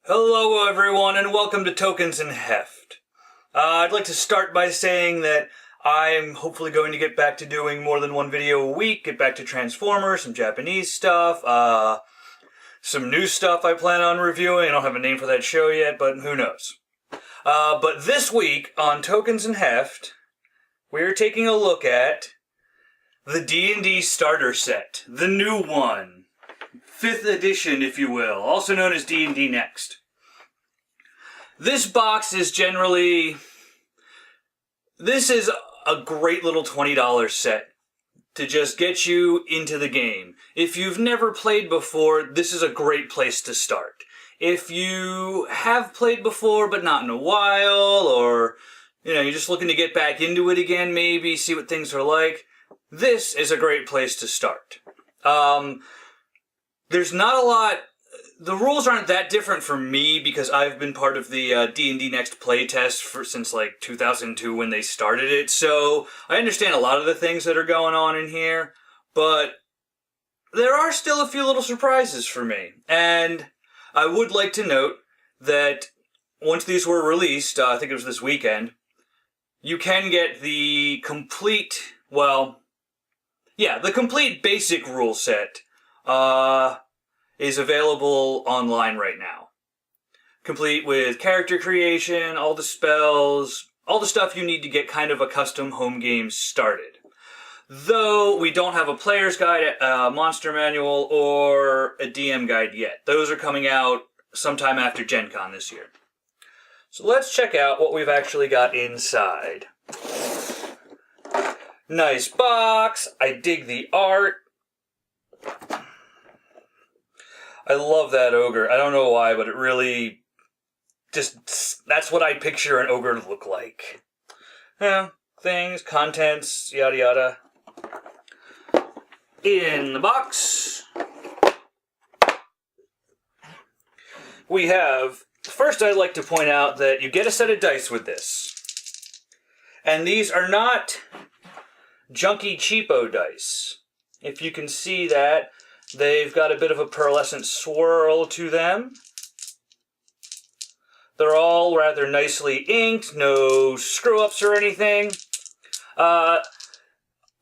Hello everyone and welcome to Tokens and Heft. I'd like to start by saying that I'm hopefully going to get back to doing more than one video a week, get back to Transformers, some Japanese stuff, some new stuff I plan on reviewing. I don't have a name for that show yet, but who knows. But this week on Tokens and Heft, we're taking a look at the D&D starter set, the new one. 5th edition, if you will, also known as D&D Next. This box is this is a great little $20 set to just get you into the game. If you've never played before, this is a great place to start. If you have played before but not in a while, or you're just looking to get back into it again, maybe see what things are like, this is a great place to start. There's not a lot. The rules aren't that different for me because I've been part of the D&D Next playtest since like 2002 when they started it. So I understand a lot of the things that are going on in here, but there are still a few little surprises for me. And I would like to note that once these were released, I think it was this weekend, you can get the complete, the complete basic rule set. Is available online right now. Complete with character creation, all the spells, all the stuff you need to get kind of a custom home game started. Though we don't have a player's guide, a monster manual, or a DM guide yet. Those are coming out sometime after Gen Con this year. So let's check out what we've actually got inside. Nice box. I dig the art. I love that ogre. I don't know why, but it really that's what I picture an ogre to look like. Yeah, things, contents, yada yada. In the box, we have, first I'd like to point out that you get a set of dice with this. And these are not junky cheapo dice. If you can see that, they've got a bit of a pearlescent swirl to them. They're all rather nicely inked, no screw-ups or anything. I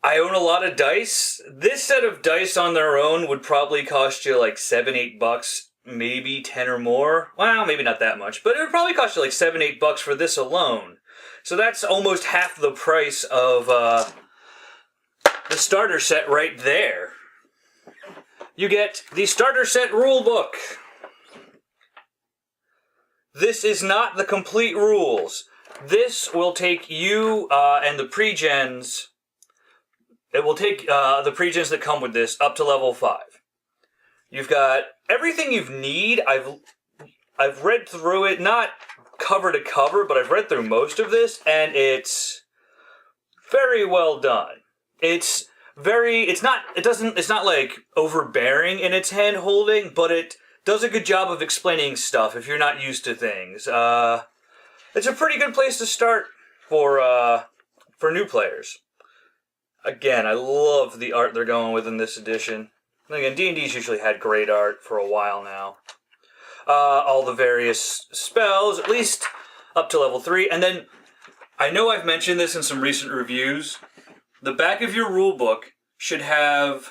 own a lot of dice. This set of dice on their own would probably cost you like $7-8, maybe 10 or more. Well, maybe not that much, but it would probably cost you like $7-8 for this alone. So that's almost half the price of the starter set right there. You get the starter set rulebook. This is not the complete rules. This will take you and the pre-gens. It will take the pre-gens that come with this up to level 5. You've got everything you need. I've read through it, not cover to cover, but I've read through most of this, and it's very well done. It's not like overbearing in its hand holding, but it does a good job of explaining stuff if you're not used to things. It's a pretty good place to start for new players. Again, I love the art they're going with in this edition. And again, D&D's usually had great art for a while now. All the various spells, at least up to level 3. And then, I know I've mentioned this in some recent reviews. The back of your rulebook should have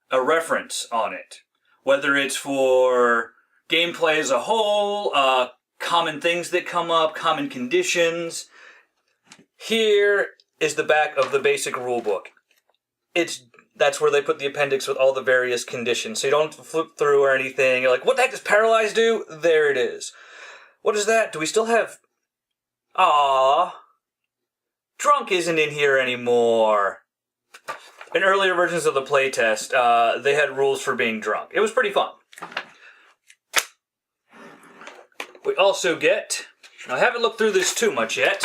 a reference on it. Whether it's for gameplay as a whole, common things that come up, common conditions. Here is the back of the basic rulebook. That's where they put the appendix with all the various conditions. So you don't flip through or anything. You're like, what the heck does paralyzed do? There it is. What is that? Do we still have... Aww. Drunk isn't in here anymore. In earlier versions of the playtest, they had rules for being drunk. It was pretty fun. We also get, I haven't looked through this too much yet,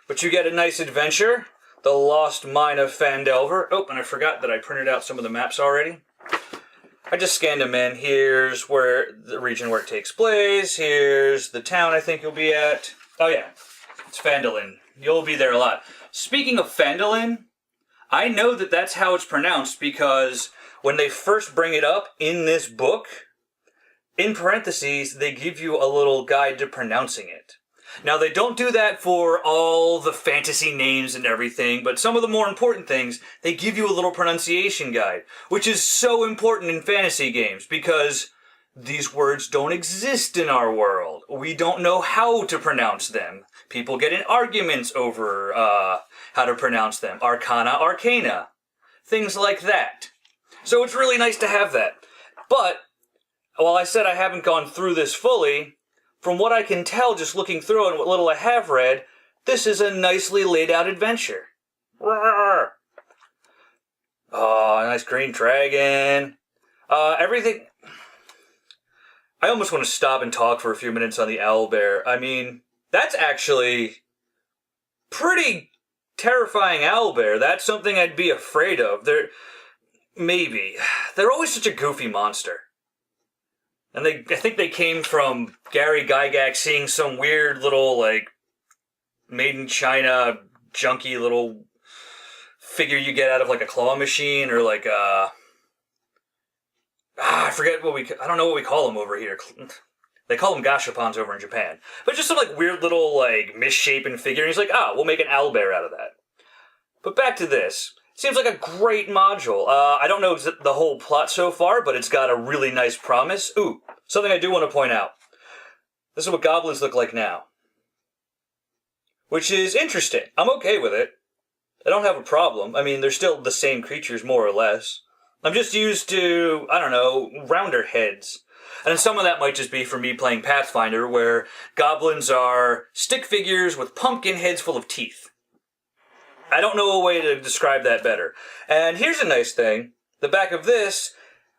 but you get a nice adventure, The Lost Mine of Phandelver. Oh, and I forgot that I printed out some of the maps already. I just scanned them in. Here's where the region where it takes place. Here's the town I think you'll be at. Oh yeah, it's Phandalin. You'll be there a lot. Speaking of Phandalin, I know that that's how it's pronounced because when they first bring it up in this book, in parentheses, they give you a little guide to pronouncing it. Now, they don't do that for all the fantasy names and everything, but some of the more important things, they give you a little pronunciation guide, which is so important in fantasy games because these words don't exist in our world. We don't know how to pronounce them. People get in arguments over how to pronounce them. Arcana. Things like that. So it's really nice to have that. But, while I said I haven't gone through this fully, from what I can tell just looking through it and what little I have read, this is a nicely laid out adventure. Roar. Oh, nice green dragon. Everything... I almost want to stop and talk for a few minutes on the owlbear. I mean, that's actually pretty terrifying owlbear. That's something I'd be afraid of. They're always such a goofy monster. And I think they came from Gary Gygax seeing some weird little, like, made in China, junky little figure you get out of, like, a claw machine or, like, I forget I don't know what we call them over here. They call them gashapons over in Japan. But just some, like, weird little, like, misshapen figure. And he's like, we'll make an owlbear out of that. But back to this. Seems like a great module. I don't know the whole plot so far, but it's got a really nice promise. Ooh, something I do want to point out. This is what goblins look like now. Which is interesting. I'm okay with it. I don't have a problem. I mean, they're still the same creatures, more or less. I'm just used to, I don't know, rounder heads. And some of that might just be for me playing Pathfinder, where goblins are stick figures with pumpkin heads full of teeth. I don't know a way to describe that better. And here's a nice thing. The back of this,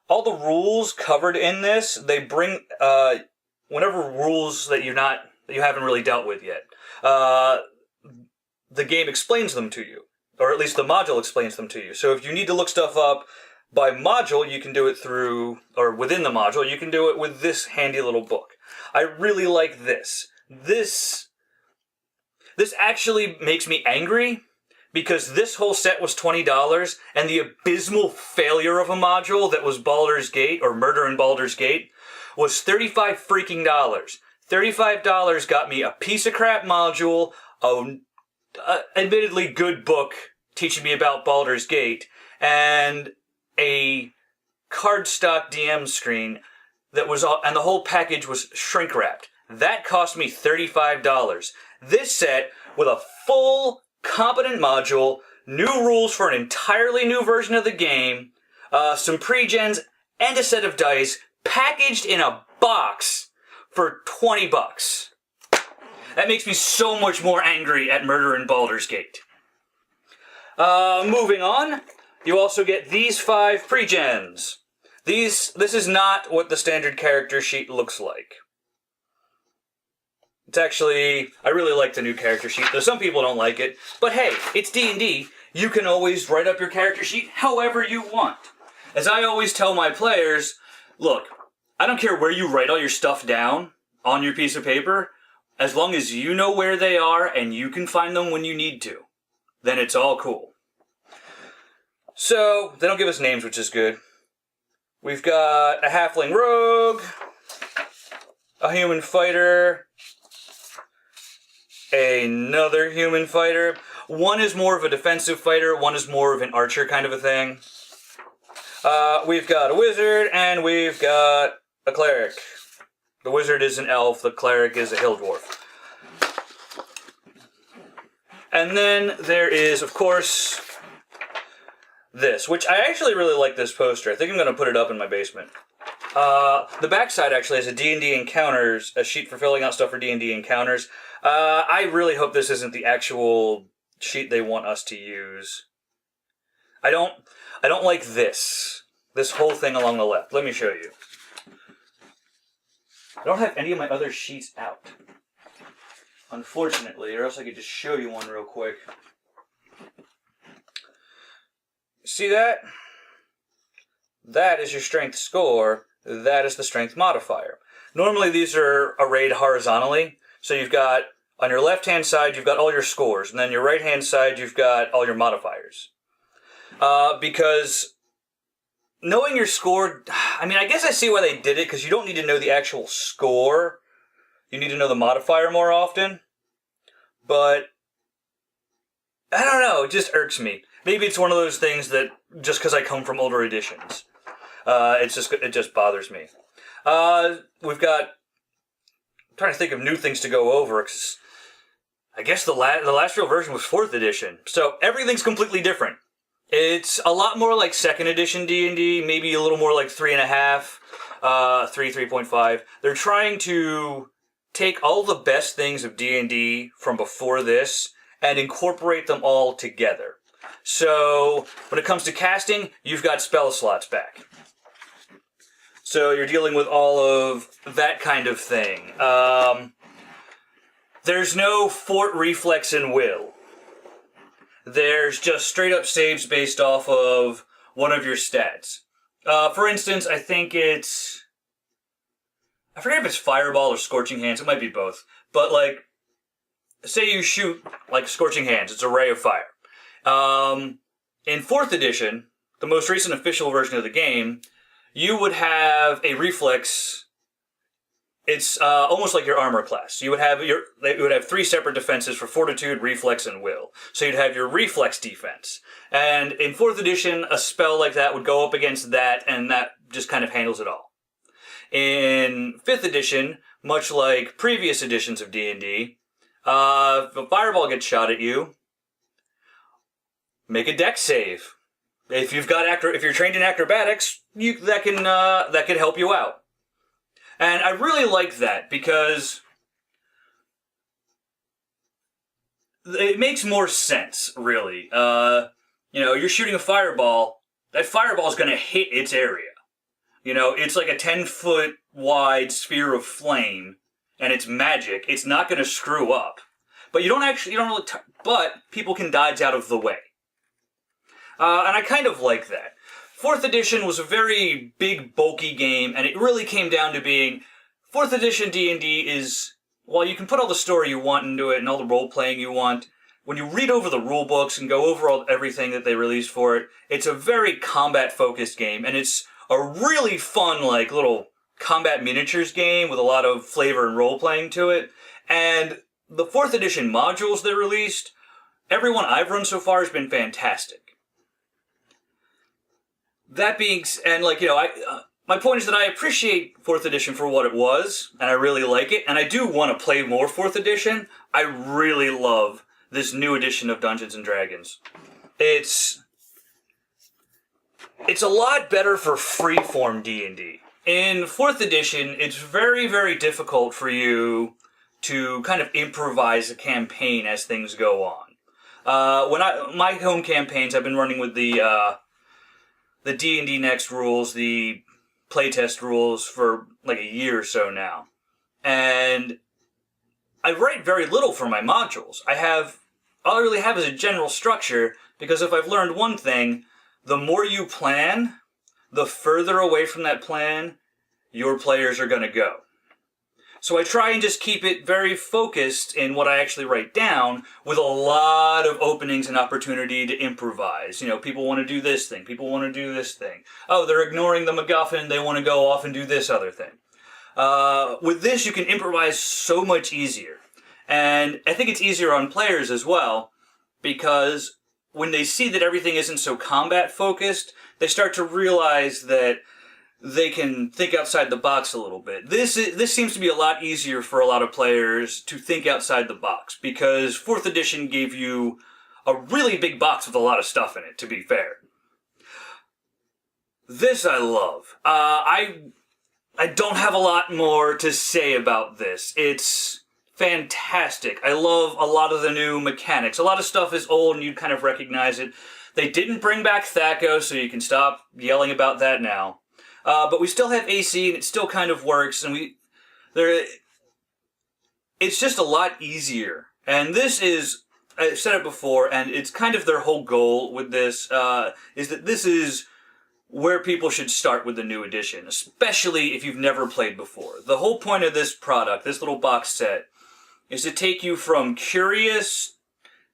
all the rules covered in this, they bring, whenever rules that you haven't really dealt with yet, the game explains them to you. Or at least the module explains them to you. So if you need to look stuff up by module, you can do it through, or within the module, you can do it with this handy little book. I really like this. This actually makes me angry, because this whole set was $20, and the abysmal failure of a module that was Baldur's Gate, or Murder in Baldur's Gate, was $35 freaking dollars. $35 got me a piece of crap module, an admittedly good book teaching me about Baldur's Gate, and a cardstock DM screen that was all, and the whole package was shrink wrapped. That cost me $35. This set, with a full competent module, new rules for an entirely new version of the game, some pre-gens, and a set of dice, packaged in a box for $20. That makes me so much more angry at Murder in Baldur's Gate. Moving on, you also get these 5 pre-gens. This is not what the standard character sheet looks like. It's actually, I really like the new character sheet, though some people don't like it. But hey, it's D&D. You can always write up your character sheet however you want. As I always tell my players, look, I don't care where you write all your stuff down on your piece of paper, as long as you know where they are and you can find them when you need to, then it's all cool. So, they don't give us names, which is good. We've got a halfling rogue, a human fighter, another human fighter. One is more of a defensive fighter, one is more of an archer kind of a thing. We've got a wizard, and we've got a cleric. The wizard is an elf, the cleric is a hill dwarf. And then there is, of course, this, which I actually really like this poster. I think I'm going to put it up in my basement. The backside actually has a D&D Encounters, a sheet for filling out stuff for D&D Encounters. I really hope this isn't the actual sheet they want us to use. I don't like this whole thing along the left. Let me show you. I don't have any of my other sheets out, unfortunately, or else I could just show you one real quick. See that? That is your strength score. That is the strength modifier. Normally these are arrayed horizontally. So you've got, on your left-hand side, you've got all your scores. And then your right-hand side, you've got all your modifiers. Because knowing your score, I mean, I guess I see why they did it, because you don't need to know the actual score. You need to know the modifier more often. But, I don't know, it just irks me. Maybe it's one of those things that, just because I come from older editions, it just bothers me. We've got, I'm trying to think of new things to go over, because I guess the last real version was 4th edition. So, everything's completely different. It's a lot more like 2nd edition D&D, maybe a little more like 3.5, 3.5. They're trying to take all the best things of D&D from before this and incorporate them all together. So, when it comes to casting, you've got spell slots back. So, you're dealing with all of that kind of thing. There's no fort reflex and will. There's just straight up saves based off of one of your stats. For instance, I forget if it's Fireball or Scorching Hands, it might be both. But, like, say you shoot, like, Scorching Hands, it's a ray of fire. In 4th edition, the most recent official version of the game, you would have a reflex. It's almost like your armor class. You would have 3 separate defenses for Fortitude, Reflex, and Will. So you'd have your Reflex defense. And in 4th edition, a spell like that would go up against that, and that just kind of handles it all. In 5th edition, much like previous editions of D&D, if a fireball gets shot at you, make a dex save. If you're trained in acrobatics, that can help you out. And I really like that because it makes more sense, really. You're shooting a fireball. That fireball is going to hit its area. It's like a 10-foot wide sphere of flame, and it's magic. It's not going to screw up. But but people can dodge out of the way. And I kind of like that. 4th edition was a very big, bulky game, and it really came down to being 4th edition D&D is, while you can put all the story you want into it and all the role-playing you want, when you read over the rule books and go over everything that they released for it, it's a very combat-focused game, and it's a really fun, like, little combat miniatures game with a lot of flavor and role-playing to it. And the 4th edition modules they released, every one I've run so far has been fantastic. That being, and my point is that I appreciate 4th edition for what it was, and I really like it, and I do want to play more 4th edition. I really love this new edition of Dungeons & Dragons. It's a lot better for freeform D&D. In 4th edition, it's very, very difficult for you to kind of improvise a campaign as things go on. My home campaigns, I've been running with the D&D Next rules, the playtest rules for like a year or so now. And I write very little for my modules. All I really have is a general structure, because if I've learned one thing, the more you plan, the further away from that plan your players are going to go. So I try and just keep it very focused in what I actually write down, with a lot of openings and opportunity to improvise. People want to do this thing. People want to do this thing. Oh, they're ignoring the MacGuffin. They want to go off and do this other thing. With this, you can improvise so much easier. And I think it's easier on players as well, because when they see that everything isn't so combat-focused, they start to realize that they can think outside the box a little bit. This seems to be a lot easier for a lot of players to think outside the box, because 4th edition gave you a really big box with a lot of stuff in it, to be fair. This I love. I don't have a lot more to say about this. It's fantastic. I love a lot of the new mechanics. A lot of stuff is old and you'd kind of recognize it. They didn't bring back Thaco, so you can stop yelling about that now. But we still have AC, and it still kind of works, and it's just a lot easier. And this is, I've said it before, and it's kind of their whole goal with this, is that this is where people should start with the new edition, especially if you've never played before. The whole point of this product, this little box set, is to take you from curious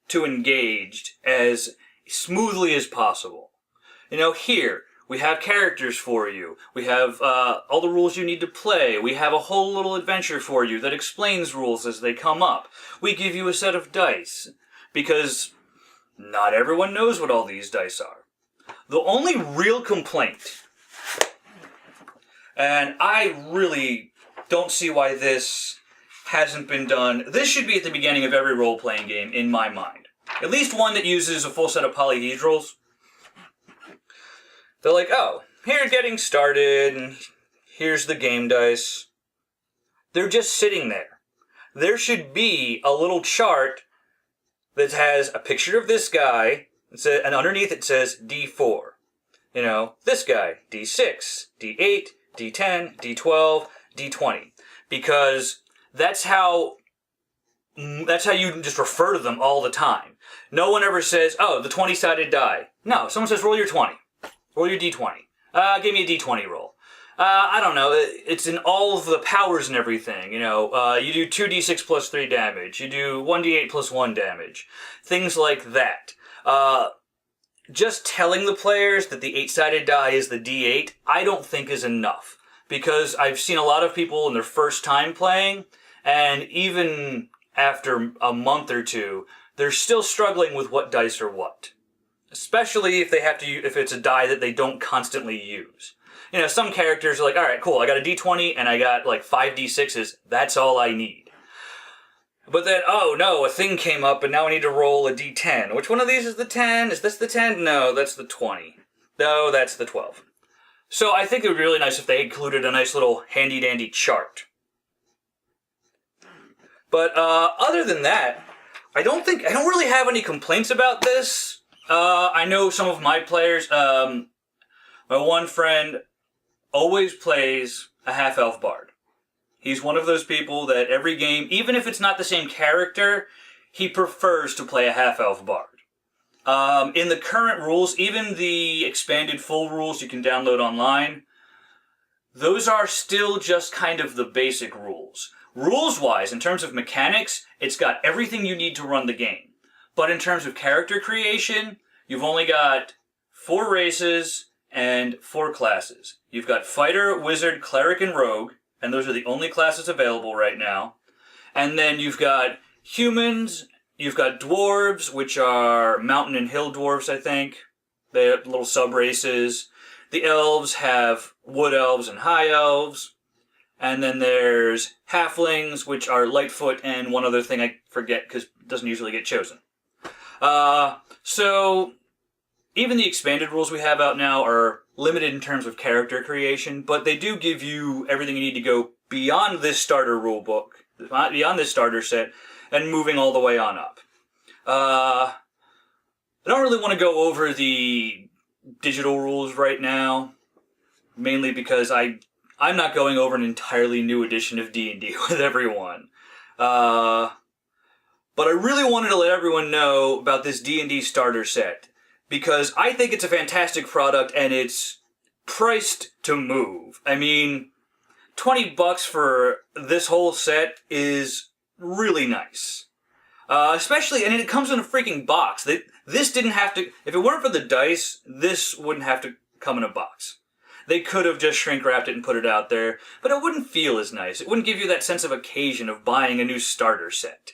to engaged as smoothly as possible. Here, We have characters for you. We have all the rules you need to play. We have a whole little adventure for you that explains rules as they come up. We give you a set of dice, because not everyone knows what all these dice are. The only real complaint, and I really don't see why this hasn't been done. This should be at the beginning of every role-playing game, in my mind. At least one that uses a full set of polyhedrals. They're like, oh, here getting started, and here's the game dice. They're just sitting there. There should be a little chart that has a picture of this guy, and underneath it says D4. You know, this guy, D6, D8, D10, D12, D20. Because that's how you just refer to them all the time. No one ever says, oh, the 20-sided die. No, someone says, roll your 20. Roll your D20. Give me a D20 roll. I don't know. It's in all of the powers and everything. You know, you do 2d6 plus 3 damage. You do 1d8 plus 1 damage. Things like that. Just telling the players that the 8-sided die is the D8, I don't think is enough. Because I've seen a lot of people in their first time playing, and even after a month or two, they're still struggling with what dice are what. Especially if if it's a die that they don't constantly use. You know, some characters are like, alright, cool, I got a D20 and I got like 5 D6s, that's all I need. But then, oh no, a thing came up and now I need to roll a D10. Which one of these is the 10? Is this the 10? No, that's the 20. No, that's the 12. So I think it would be really nice if they included a nice little handy-dandy chart. But other than that, I don't really have any complaints about this. I know some of my players, my one friend always plays a half-elf bard. He's one of those people that every game, even if it's not the same character, he prefers to play a half-elf bard. In the current rules, even the expanded full rules you can download online, those are still just kind of the basic rules. Rules-wise, in terms of mechanics, it's got everything you need to run the game. But in terms of character creation, you've only got 4 races and 4 classes. You've got Fighter, Wizard, Cleric, and Rogue, and those are the only classes available right now. And then you've got humans, you've got dwarves, which are mountain and hill dwarves, I think. They have little sub-races. The elves have wood elves and high elves. And then there's halflings, which are Lightfoot, and one other thing I forget because it doesn't usually get chosen. So even the expanded rules we have out now are limited in terms of character creation, but they do give you everything you need to go beyond this starter rule book, beyond this starter set, and moving all the way on up. I don't really want to go over the digital rules right now, mainly because I'm not going over an entirely new edition of D&D with everyone. But I really wanted to let everyone know about this D&D starter set, because I think it's a fantastic product and it's priced to move. I mean, $20 for this whole set is really nice. Especially, and it comes in a freaking box. This didn't have to, if it weren't for the dice, this wouldn't have to come in a box. They could have just shrink wrapped it and put it out there, but it wouldn't feel as nice. It wouldn't give you that sense of occasion of buying a new starter set.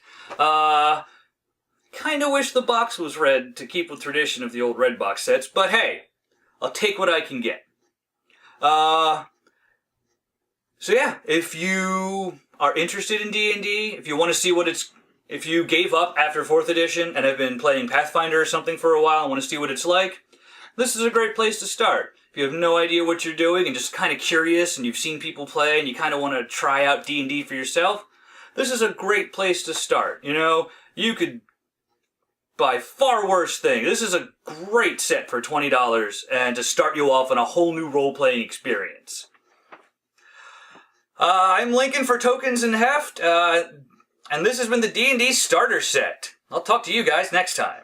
Kinda wish the box was red to keep with tradition of the old red box sets, but hey, I'll take what I can get. So yeah, if you are interested in D&D, if you want to see if you gave up after 4th edition and have been playing Pathfinder or something for a while and want to see what it's like, this is a great place to start. If you have no idea what you're doing and just kind of curious and you've seen people play and you kind of want to try out D&D for yourself, this is a great place to start. You know, you could buy far worse things. This is a great set for $20 and to start you off on a whole new role-playing experience. I'm Lincoln for Tokens and Heft, and this has been the D&D Starter Set. I'll talk to you guys next time.